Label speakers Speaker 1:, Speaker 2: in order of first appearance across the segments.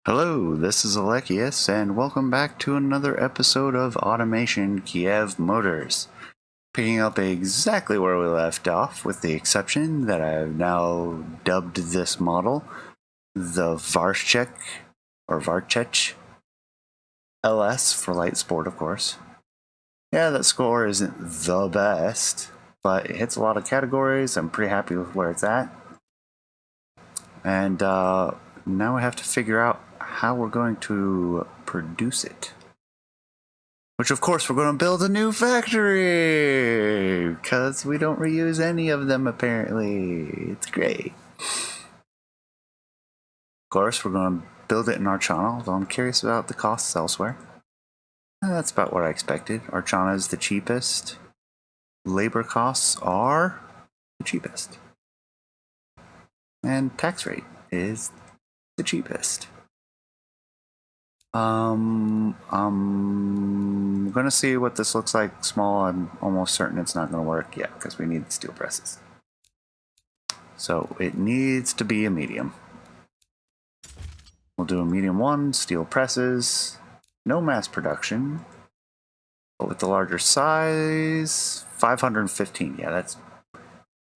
Speaker 1: Hello, this is Alekius, and welcome back to another episode of Automation Kiev Motors. Picking up exactly where we left off, with the exception that I've now dubbed this model the Warczec, or Warczec LS for light sport, of course. Yeah, that score isn't the best, but it hits a lot of categories. I'm pretty happy with where it's at. And now we have to figure out how we're going to produce it. Which, of course, we're going to build a new factory! Because we don't reuse any of them, apparently. It's great. Of course, we're going to build it in Archana, though I'm curious about the costs elsewhere. That's about what I expected. Archana is the cheapest. Labor costs are the cheapest. And tax rate is the cheapest. I'm gonna see what this looks like small. I'm almost certain it's not gonna work yet because we need steel presses. So it needs to be a medium. We'll do a medium 1, steel presses, no mass production, but with the larger size, 515. Yeah,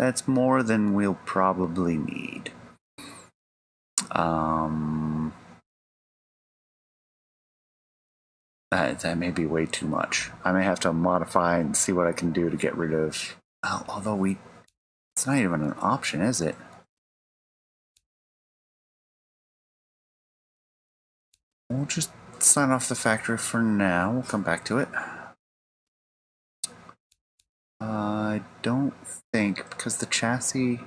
Speaker 1: that's more than we'll probably need. That may be way too much. I may have to modify and see what I can do to get rid of. Although it's not even an option, is it? We'll just sign off the factory for now. We'll come back to it. I don't think, because the chassis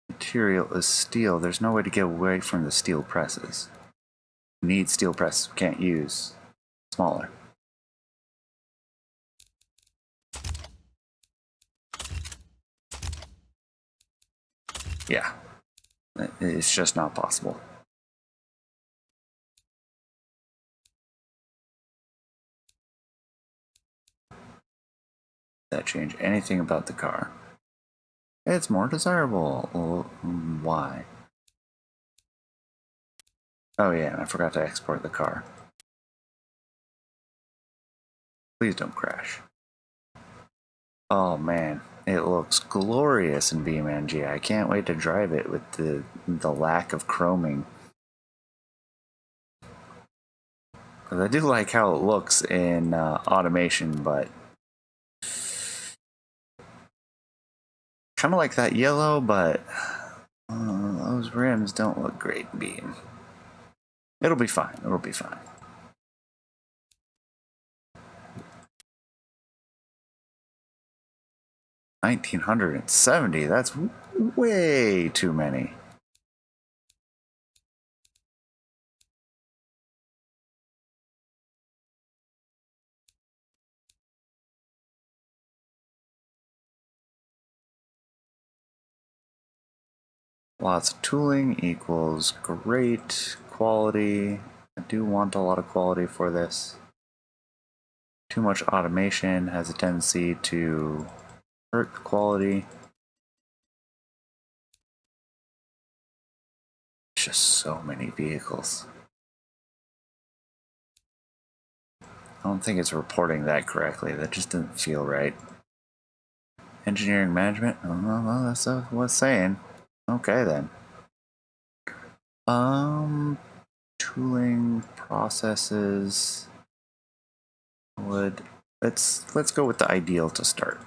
Speaker 1: material is steel, there's no way to get away from the steel presses. We need steel presses. We can't use smaller. Yeah, it's just not possible. That change anything about the car? It's more desirable. Why? Oh yeah, and I forgot to export the car. Please don't crash. Oh man, it looks glorious in BeamNG. I can't wait to drive it with the lack of chroming. I do like how it looks in automation, but kind of like that yellow, but those rims don't look great in Beam. It'll be fine. It'll be fine. $1,970. That's way too many. Lots of tooling equals great quality. I do want a lot of quality for this. Too much automation has a tendency to hurt the quality. Just so many vehicles. I don't think it's reporting that correctly. That just didn't feel right. Engineering management? Oh, well, that's what's saying. Okay then. Tooling processes. Let's go with the ideal to start.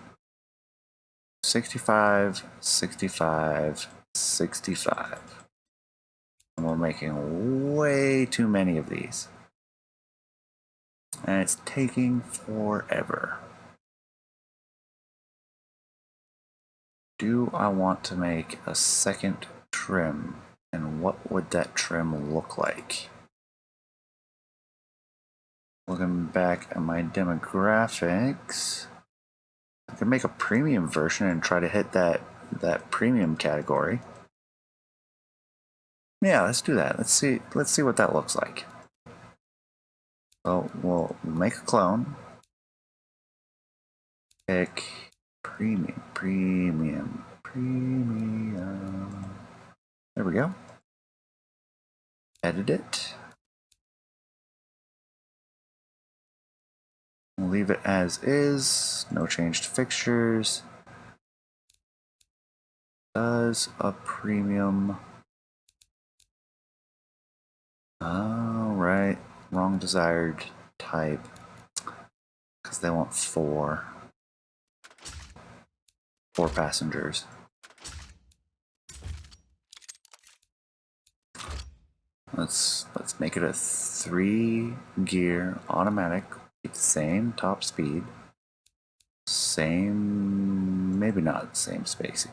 Speaker 1: 65, 65, 65. And we're making way too many of these. And it's taking forever. Do I want to make a second trim? And what would that trim look like? Looking back at my demographics, I could make a premium version and try to hit that premium category. Yeah, let's do that. Let's see what that looks like. So we'll make a clone. Pick premium. There we go. edit it. We'll leave it as is, no change to fixtures. Does a premium. Oh, right. Wrong desired type. Because they want four passengers. Let's make it a 3-gear automatic. Keep the same top speed. Same, maybe not same spacing.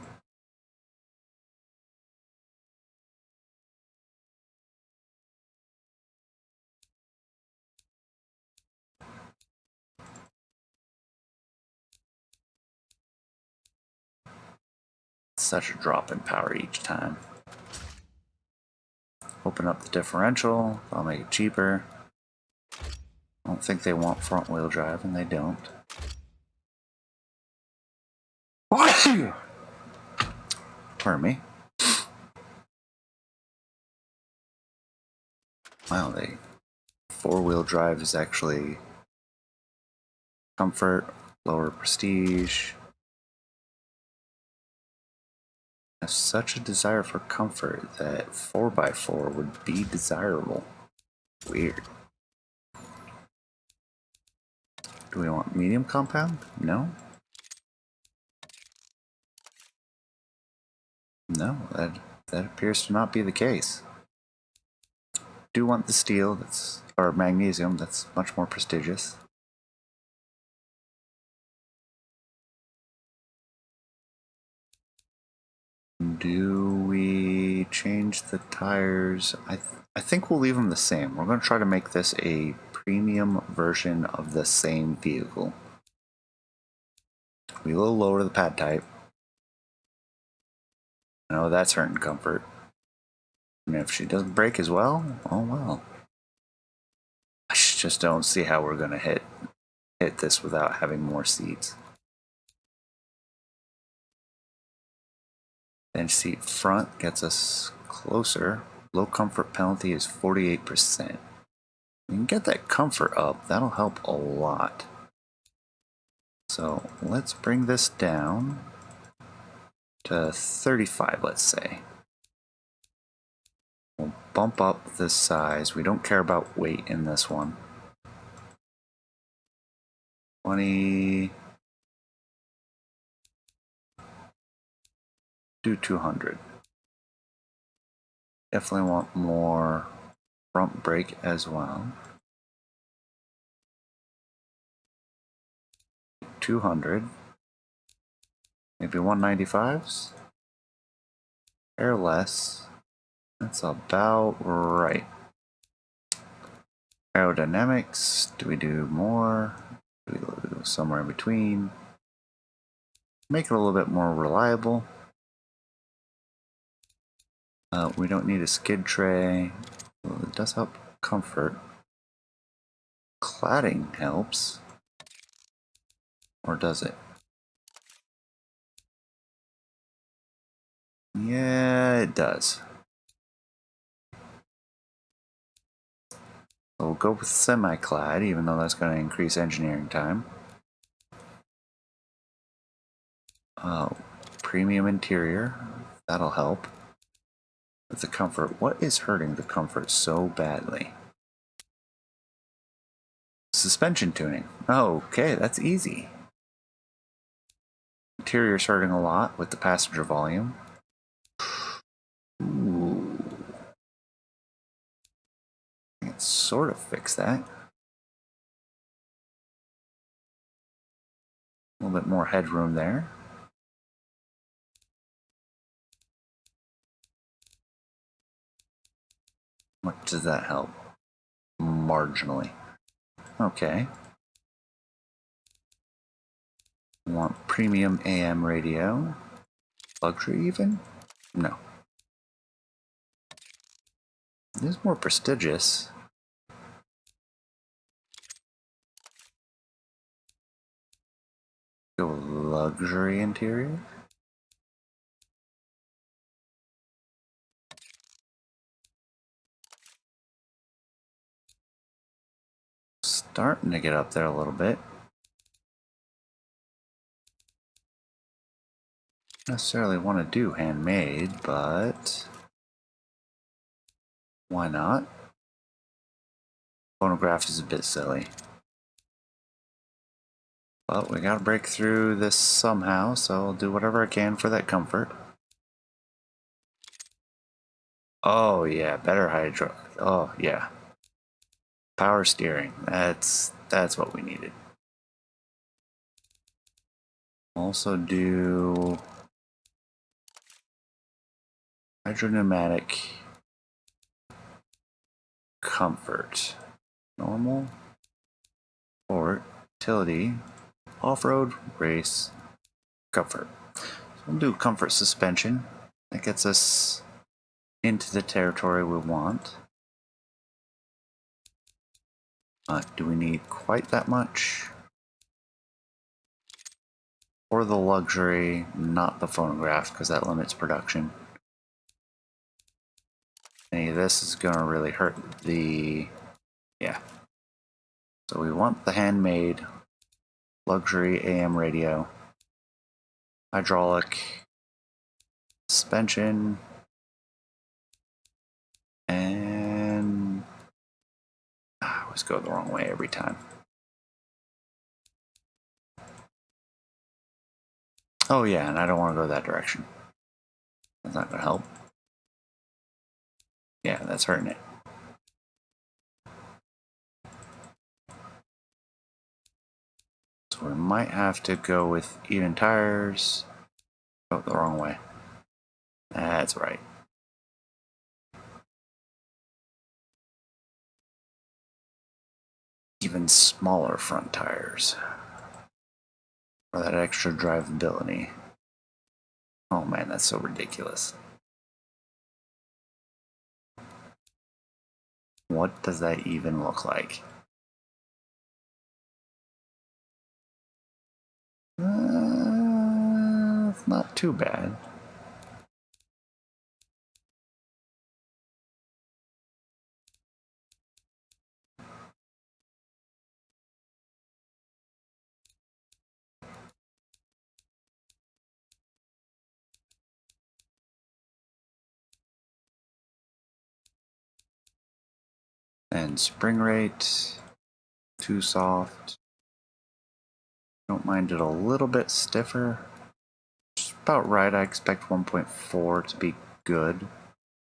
Speaker 1: Such a drop in power each time. Open up the differential, I'll make it cheaper. I don't think they want front wheel drive, and they don't. Pardon me. Wow, 4-wheel drive is actually comfort, lower prestige. I have such a desire for comfort that 4x4 would be desirable. Weird. Do we want medium compound? No. No, that appears to not be the case. Do want the steel or magnesium, that's much more prestigious. Do we change the tires? I think we'll leave them the same. We're going to try to make this a premium version of the same vehicle. We will lower the pad type. I know that's hurting comfort. And if she doesn't brake as well, oh well. I just don't see how we're going to hit this without having more seats. Bench seat front gets us closer. Low comfort penalty is 48%. We can get that comfort up. That'll help a lot. So let's bring this down to 35, let's say. We'll bump up the size. We don't care about weight in this one. 20. Do 200. Definitely want more front brake as well. 200. Maybe 195s. Or less. That's about right. Aerodynamics. Do we do more? Do we go somewhere in between? Make it a little bit more reliable. We don't need a skid tray. Well, it does help comfort. Cladding helps. Or does it? Yeah, it does. So we'll go with semi-clad, even though that's going to increase engineering time. Premium interior, that'll help. With the comfort, what is hurting the comfort so badly? Suspension tuning. Oh, okay, that's easy. Interior's hurting a lot with the passenger volume. Ooh. I can sort of fix that. A little bit more headroom there. What does that help? Marginally. Okay. We want premium AM radio. Luxury even? No. It is more prestigious. Go luxury interior. Starting to get up there a little bit. Necessarily want to do handmade, but why not? Phonograph is a bit silly. But we gotta break through this somehow, so I'll do whatever I can for that comfort. Oh yeah, better hydro. Oh yeah. Power steering. That's what we needed. Also do hydropneumatic comfort. Normal, sport, utility, off-road, race, comfort. So we'll do comfort suspension. That gets us into the territory we want. Do we need quite that much? For the luxury, not the phonograph, because that limits production. Any of this is going to really hurt the... yeah. So we want the handmade luxury AM radio, hydraulic, suspension, and I always go the wrong way every time. Oh yeah, and I don't want to go that direction. That's not going to help. Yeah, that's hurting it. So we might have to go with even tires. Oh, the wrong way. That's right. Even smaller front tires for that extra drivability. Oh man, that's so ridiculous. What does that even look like? It's not too bad. And spring rate, too soft. Don't mind it a little bit stiffer. Just about right. I expect 1.4 to be good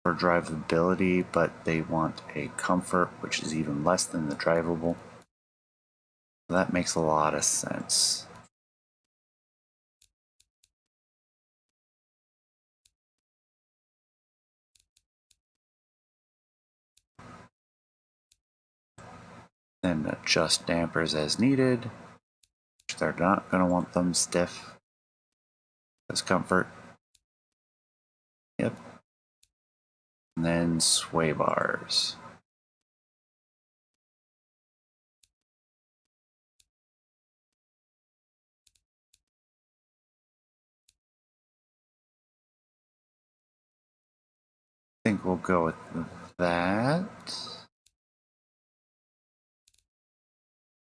Speaker 1: for drivability, but they want a comfort, which is even less than the drivable. So that makes a lot of sense. Then adjust dampers as needed. They're not going to want them stiff. As comfort. Yep. And then sway bars. I think we'll go with that.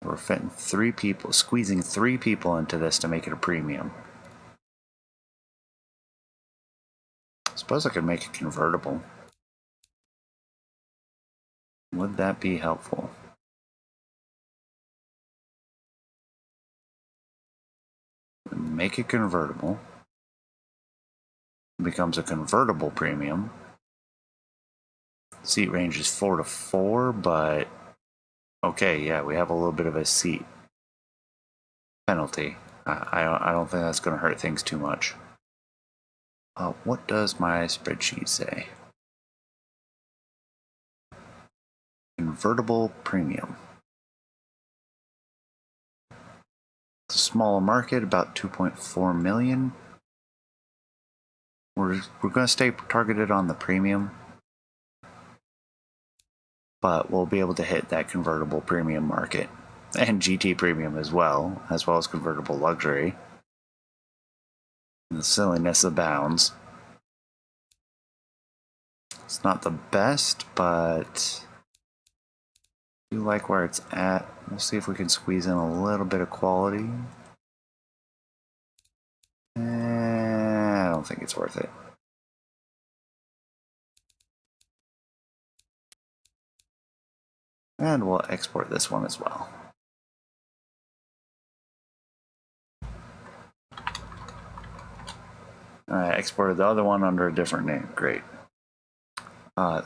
Speaker 1: We're fitting 3 people, squeezing 3 people into this to make it a premium. I suppose I could make it convertible. Would that be helpful? Make it convertible. It becomes a convertible premium. Seat range is 4 to 4, but okay, yeah, we have a little bit of a seat penalty. I don't think that's going to hurt things too much. What does my spreadsheet say? Convertible premium. It's a smaller market, about 2.4 million. We're going to stay targeted on the premium, but we'll be able to hit that convertible premium market and GT premium as well as convertible luxury. And the silliness abounds. It's not the best, but do like where it's at. We'll see if we can squeeze in a little bit of quality. I don't think it's worth it. And we'll export this one as well. I exported the other one under a different name. Great.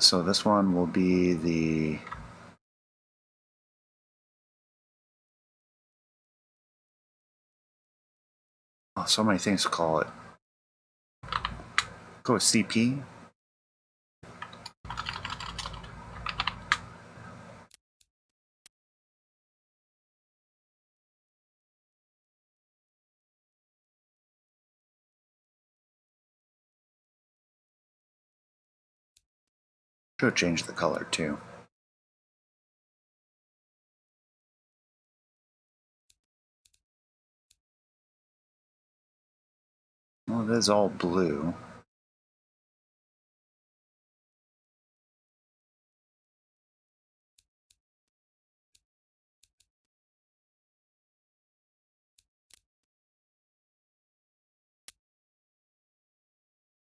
Speaker 1: So this one will be the... Oh, so many things to call it. Go with CP. Should change the color too. Well, it is all blue.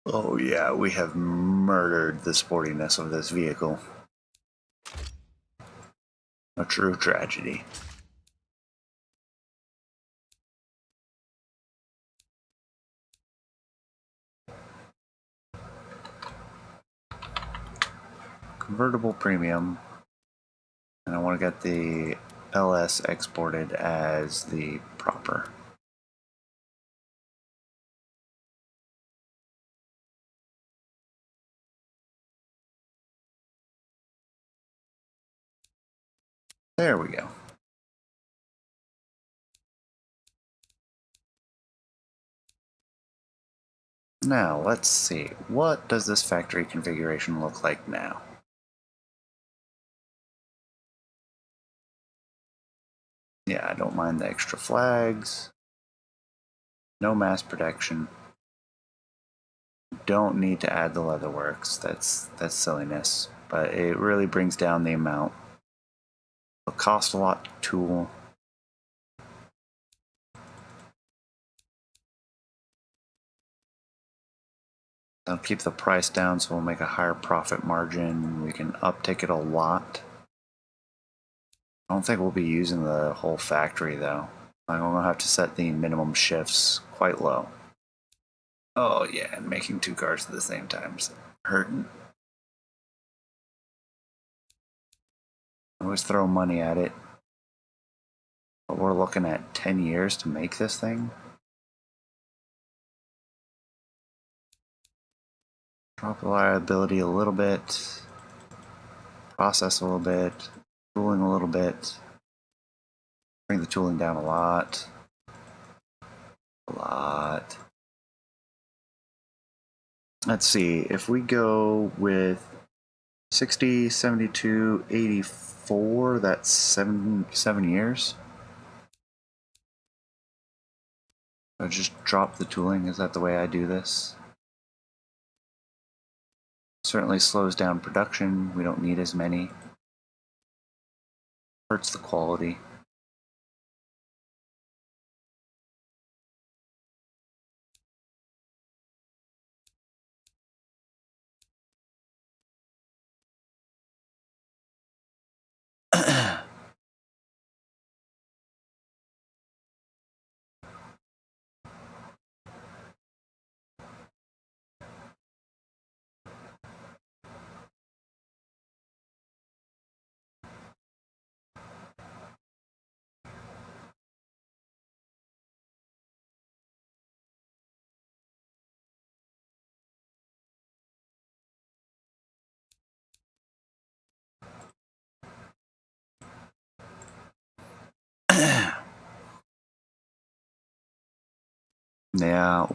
Speaker 1: Oh yeah, we have murdered the sportiness of this vehicle. A true tragedy. Convertible premium. And I want to get the LS exported as the proper. There we go. Now, let's see. What does this factory configuration look like now? Yeah, I don't mind the extra flags. No mass protection. Don't need to add the leatherworks. That's silliness. But it really brings down the amount. It'll cost a lot to tool. That'll keep the price down, so we'll make a higher profit margin. We can uptick it a lot. I don't think we'll be using the whole factory though. I'm gonna have to set the minimum shifts quite low. Oh yeah, and making two cars at the same time is hurting. Always throw money at it. But we're looking at 10 years to make this thing. Drop the reliability a little bit. Process a little bit. Tooling a little bit. Bring the tooling down a lot. Let's see, if we go with 60, 72, 84, that's 7 years. I just drop the tooling, is that the way I do this? Certainly slows down production, we don't need as many. Hurts the quality. Yeah,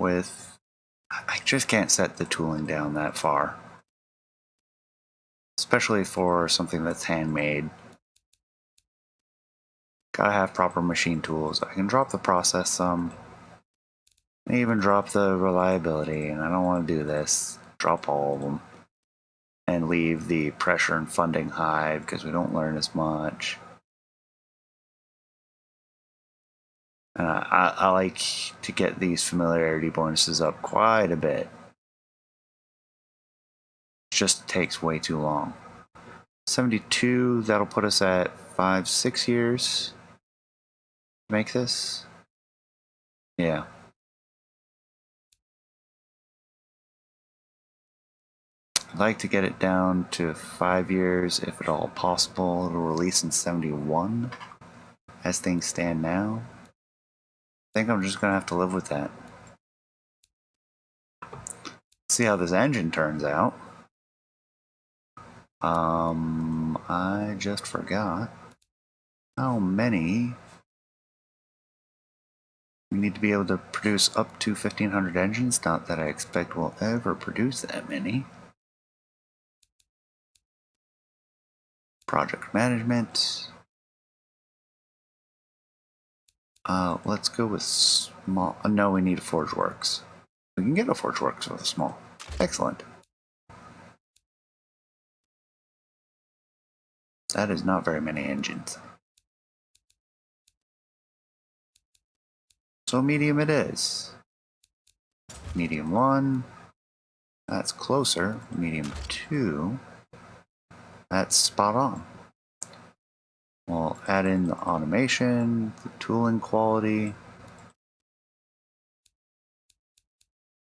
Speaker 1: I just can't set the tooling down that far. Especially for something that's handmade. Gotta have proper machine tools. I can drop the process some. And even drop the reliability, and I don't want to do this. Drop all of them. And leave the pressure and funding high because we don't learn as much. And I like to get these familiarity bonuses up quite a bit. It just takes way too long. 72, that'll put us at 5-6 years to make this. Yeah. I'd like to get it down to 5 years if at all possible. It'll release in 71 as things stand now. I think I'm just gonna have to live with that. See how this engine turns out. I just forgot how many. We need to be able to produce up to 1,500 engines. Not that I expect we'll ever produce that many. Project management. Let's go with small. No, we need a Forge Works. We can get a Forge Works with a small. Excellent. That is not very many engines. So medium it is. Medium 1. That's closer. Medium 2. That's spot on. We'll add in the automation, the tooling quality.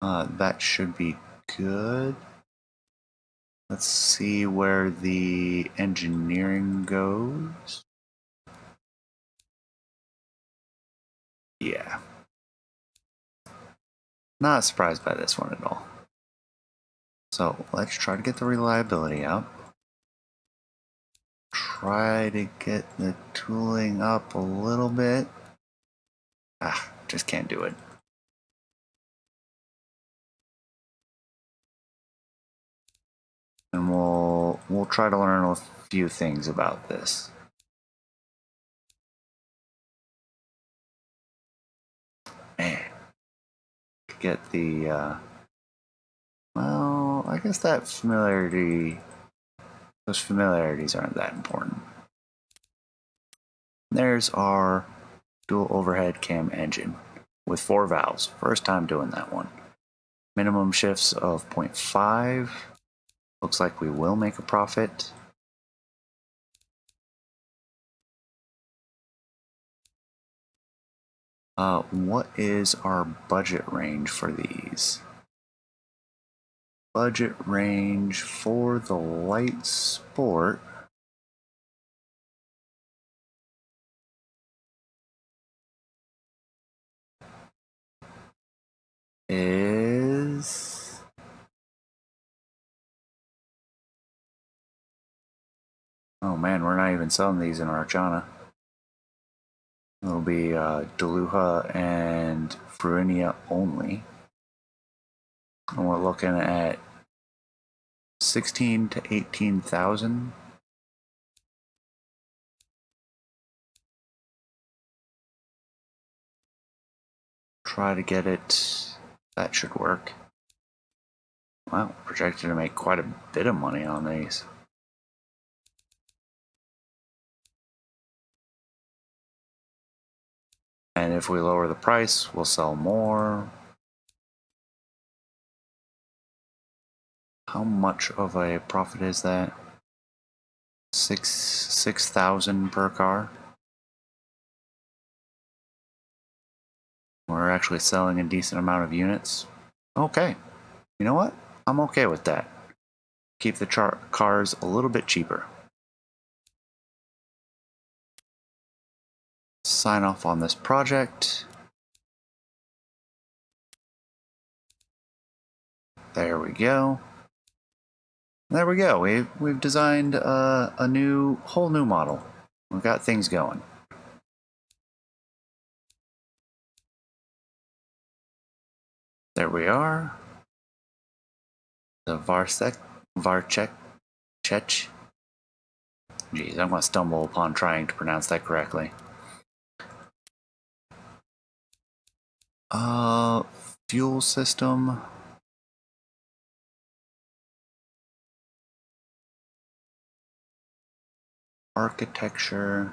Speaker 1: That should be good. Let's see where the engineering goes. Yeah. Not surprised by this one at all. So let's try to get the reliability up. Try to get the tooling up a little bit. Just can't do it. And we'll try to learn a few things about this. Man, get the well, I guess that familiarity, those familiarities aren't that important. There's our dual overhead cam engine with 4 valves. First time doing that one. Minimum shifts of 0.5. Looks like we will make a profit. What is our budget range for these? Budget range for the light sport is oh man, we're not even selling these in Archana. It'll be Deluha and Fruinia only. And we're looking at 16 to 18,000. Try to get it. That should work. Wow, projected to make quite a bit of money on these. And if we lower the price, we'll sell more. How much of a profit is that? 6,000 per car. We're actually selling a decent amount of units. Okay, you know what? I'm okay with that. Keep the cars a little bit cheaper. Sign off on this project. There we go. There we go. We've designed a whole new model. We've got things going. There we are. The Warczec. Jeez, I'm gonna stumble upon trying to pronounce that correctly. Fuel system. Architecture.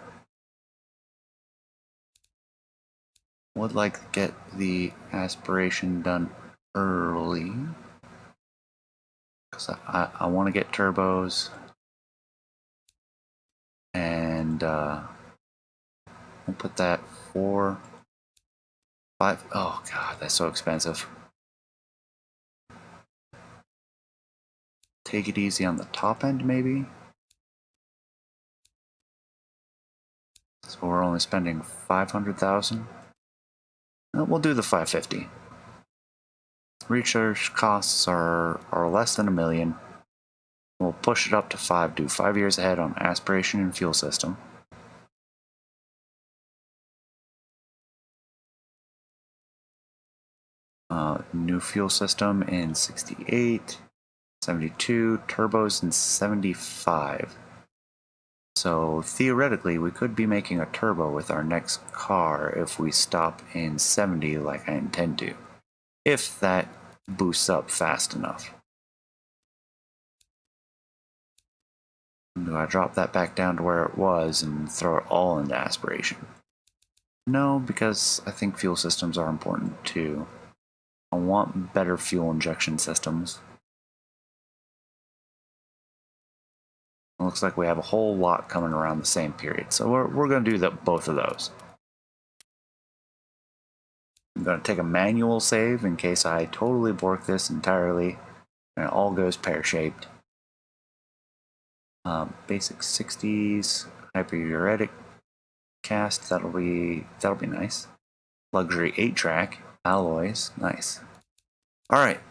Speaker 1: Would like to get the aspiration done early. Because I want to get turbos. And we'll put that 4, 5. Oh god, that's so expensive. Take it easy on the top end, maybe. So we're only spending 500,000. We'll do the 550. Research costs are less than $1 million. We'll push it up to 5. Do 5 years ahead on aspiration and fuel system. New fuel system in 68, 72, turbos in 75. So theoretically, we could be making a turbo with our next car if we stop in 70 like I intend to. If that boosts up fast enough. Do I drop that back down to where it was and throw it all into aspiration? No, because I think fuel systems are important too. I want better fuel injection systems. It looks like we have a whole lot coming around the same period, so we're going to do both of those. I'm going to take a manual save in case I totally bork this entirely and it all goes pear-shaped. Basic 60s, hyper-uretic cast, that'll be nice. Luxury 8-track, alloys, nice. Alright.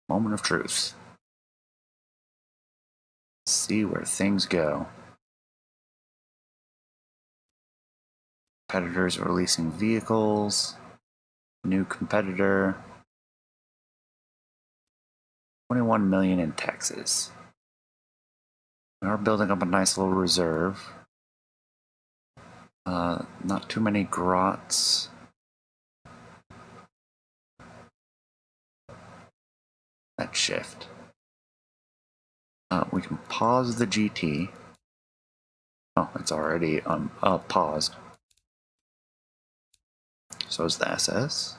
Speaker 1: Moment of truth. Let's see where things go. Competitors releasing vehicles. New competitor. 21 million in taxes. We are building up a nice little reserve. Not too many grots. That shift. We can pause the GT. Oh, it's already paused. So is the SS.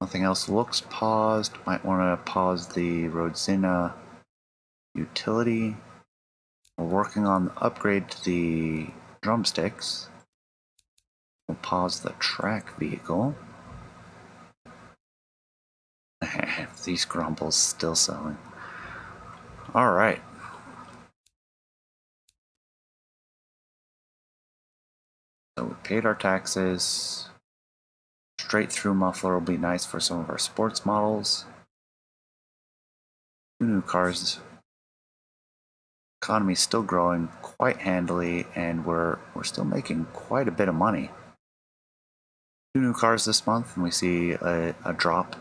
Speaker 1: Nothing else looks paused. Might want to pause the Rodzina utility. We're working on the upgrade to the drumsticks. We'll pause the track vehicle. These grumbles still selling. Alright. So we paid our taxes. Straight through muffler will be nice for some of our sports models. 2 new cars. Economy's still growing quite handily, and we're still making quite a bit of money. 2 new cars this month, and we see a drop.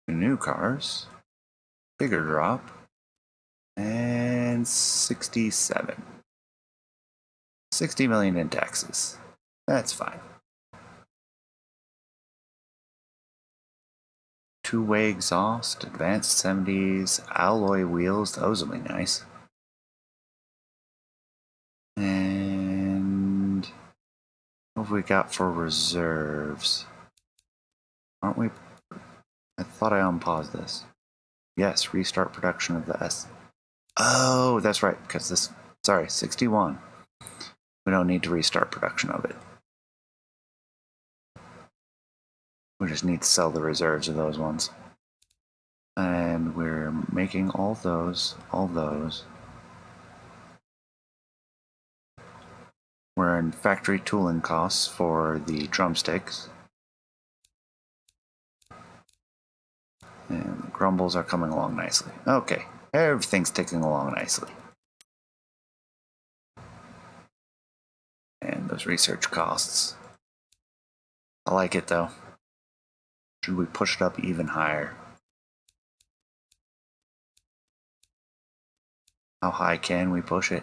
Speaker 1: New cars, bigger drop, and 67. 60 million in taxes. That's fine. 2-way exhaust, advanced 70s, alloy wheels, those will be nice. And what have we got for reserves? Aren't we? I thought I unpaused this. Yes, restart production of the S. Oh, that's right, because this, sorry, 61. We don't need to restart production of it. We just need to sell the reserves of those ones. And we're making all those. We're in factory tooling costs for the drumsticks. And the grumbles are coming along nicely. Okay, everything's ticking along nicely. And those research costs. I like it though. Should we push it up even higher? How high can we push it?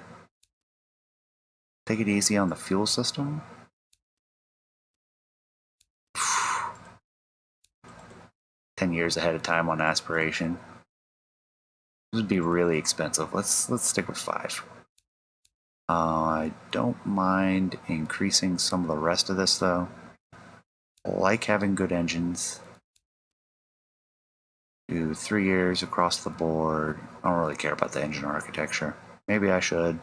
Speaker 1: Take it easy on the fuel system. 10 years ahead of time on aspiration. This would be really expensive. Let's stick with 5. I don't mind increasing some of the rest of this though. I like having good engines. Do 3 years across the board. I don't really care about the engine architecture. Maybe I should.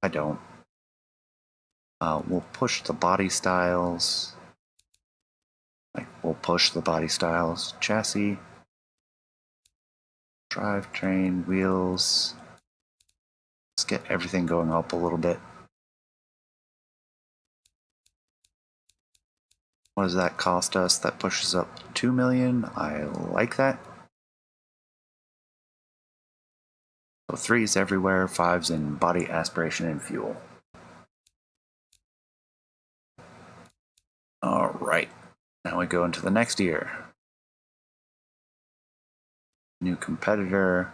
Speaker 1: I don't. We'll push the body styles. We'll push the body styles. Chassis. Drivetrain, wheels. Let's get everything going up a little bit. What does that cost us? That pushes up 2 million. I like that. So 3s everywhere, 5s in body, aspiration, and fuel. Alright, now we go into the next year. New competitor,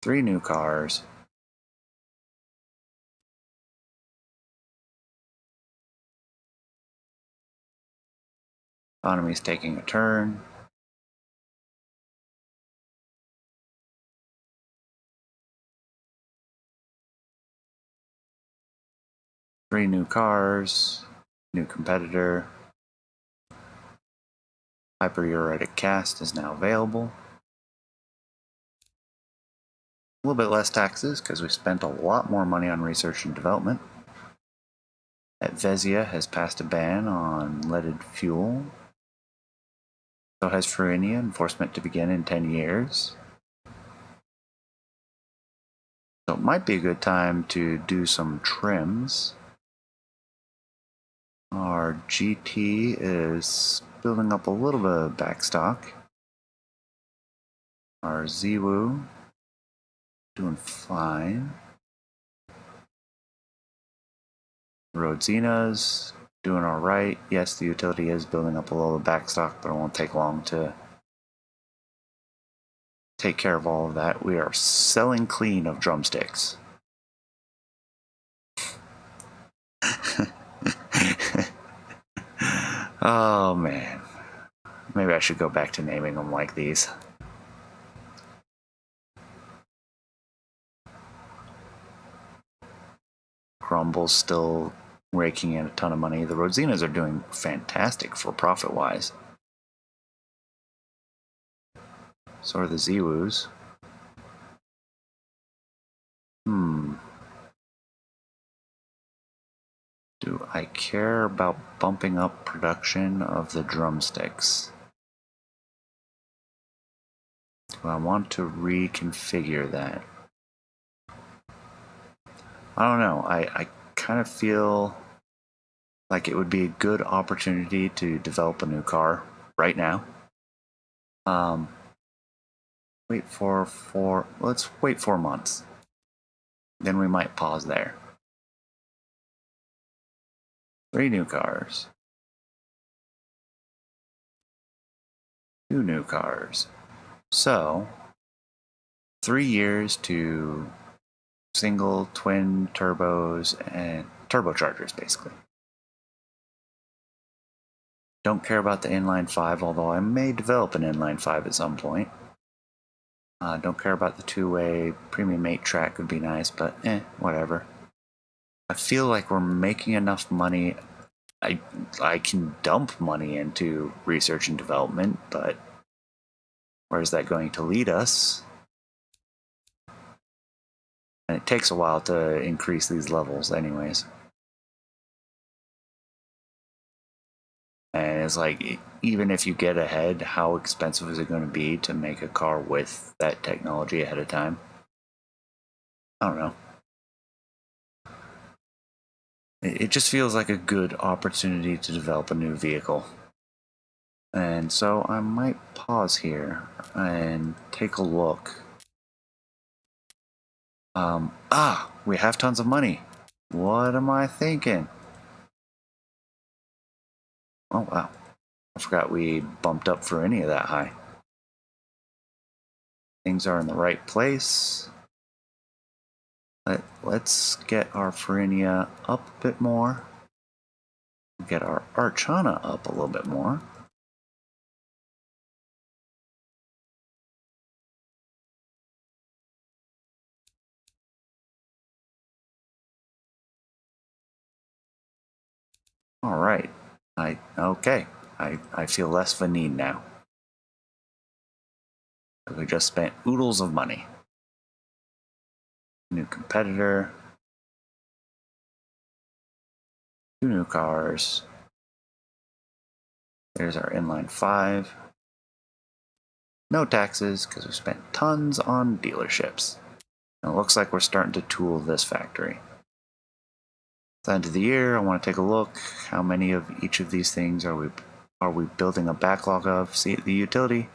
Speaker 1: 3 new cars. Economy's taking a turn. Three new cars, new competitor. Hyperuretic cast is now available. A little bit less taxes because we spent a lot more money on research and development. Vesia has passed a ban on leaded fuel. So has Fruinia, enforcement to begin in 10 years. So it might be a good time to do some trims. Our GT is building up a little bit of backstock. Our Ziwu doing fine. Rodzina's doing alright. Yes, the utility is building up a little backstock, but it won't take long to take care of all of that. We are selling clean of drumsticks. Oh man. Maybe I should go back to naming them like these. Crumble's still raking in a ton of money. The Rodzinas are doing fantastic for profit-wise. So are the Ziwus. Do I care about bumping up production of the drumsticks? Do I want to reconfigure that? I don't know. I kind of feel like it would be a good opportunity to develop a new car right now. Let's wait 4 months. Then we might pause there. 3 new cars. 2 new cars. So, 3 years to single, twin turbos, and turbochargers, basically. Don't care about the inline 5, although I may develop an inline 5 at some point. Don't care about the 2-way. Premium 8 track would be nice, but whatever. I feel like we're making enough money. I can dump money into research and development, but where is that going to lead us? And it takes a while to increase these levels anyways. And it's like, even if you get ahead, how expensive is it going to be to make a car with that technology ahead of time? I don't know. It just feels like a good opportunity to develop a new vehicle. And so I might pause here and take a look. We have tons of money. What am I thinking? Oh, wow. I forgot we bumped up for any of that high. Things are in the right place. Let's get our Fruinia up a bit more. Get our Archana up a little bit more. Alright. Okay. I feel less of a need now. We just spent oodles of money. New competitor. 2 new cars. There's our inline 5. No taxes, because we spent tons on dealerships. And it looks like we're starting to tool this factory. At the end of the year, I want to take a look. How many of each of these things are we building a backlog of? See, the utility,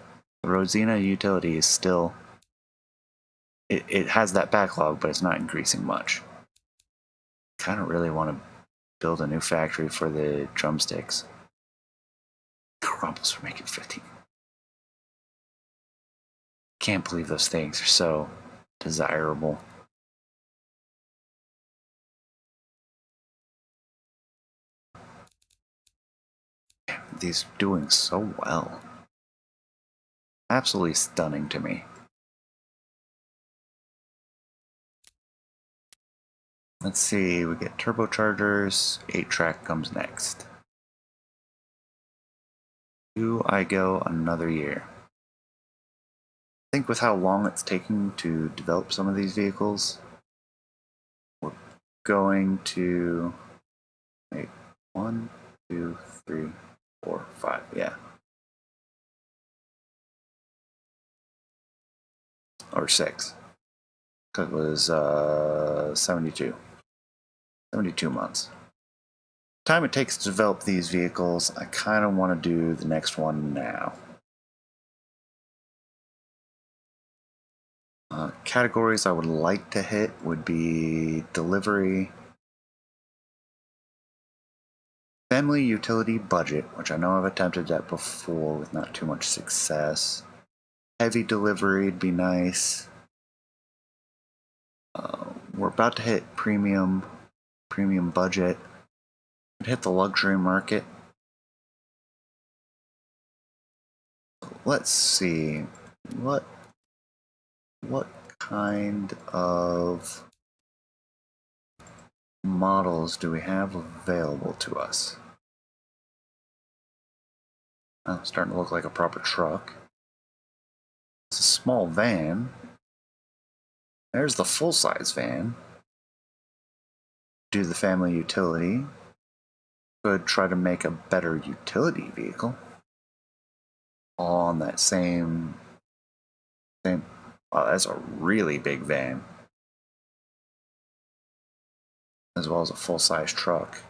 Speaker 1: the Rosina utility is still... It has that backlog, but it's not increasing much. Kind of really want to build a new factory for the drumsticks. Crumbles for making 15. Can't believe those things are so desirable. These doing so well. Absolutely stunning to me. Let's see, we get turbochargers, 8-track comes next. Do I go another year? I think with how long it's taking to develop some of these vehicles, we're going to... Wait, 1, 2, 3, 4, 5, yeah. Or 6. Because it was 72. 72 months. The time it takes to develop these vehicles, I kind of want to do the next one now. Categories I would like to hit would be delivery, family utility budget, which I know I've attempted that before with not too much success. Heavy delivery would be nice. We're about to hit premium budget. We'd hit the luxury market. Let's see, what kind of models do we have available to us? Oh, it's starting to look like a proper truck. It's a small van. There's the full-size van. Do the family utility. Could try to make a better utility vehicle. All on that same... Wow, that's a really big van. As well as a full-size truck.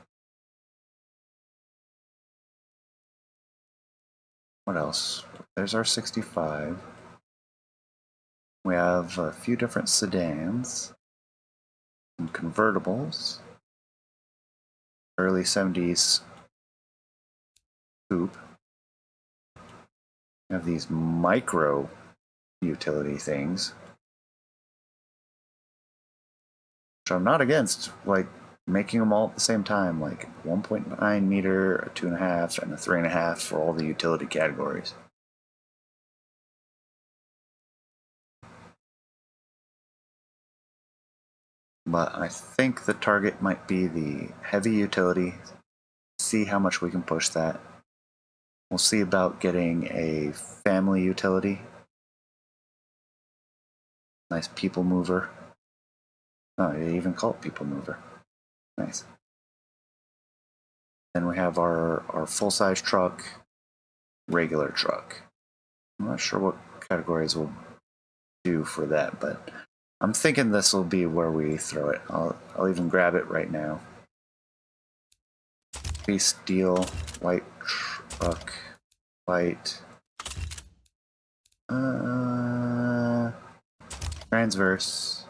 Speaker 1: What else? There's our 65. We have a few different sedans. Some convertibles. Early 70s coupe. We have these micro utility things. Which I'm not against, like making them all at the same time, like 1.9 meter, a 2.5, and a 3.5 for all the utility categories. But I think the target might be the heavy utility. See how much we can push that. We'll see about getting a family utility. Nice people mover. Oh, they even call it people mover. Nice. Then we have our full-size truck, regular truck. I'm not sure what categories we'll do for that, but I'm thinking this will be where we throw it. I'll even grab it right now. Steel, white truck, white. Transverse.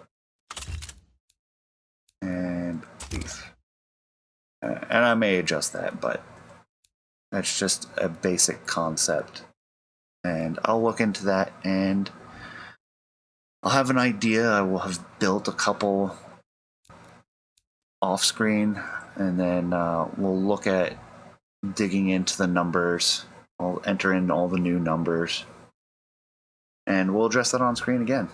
Speaker 1: And beef. And I may adjust that, but that's just a basic concept. And I'll look into that and I'll have an idea. I will have built a couple off screen and then we'll look at digging into the numbers. I'll enter in all the new numbers and we'll address that on screen again.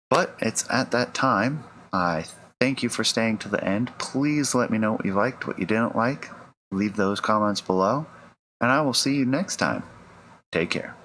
Speaker 1: But it's at that time, I think thank you for staying to the end. Please let me know what you liked, what you didn't like. Leave those comments below, and I will see you next time. Take care.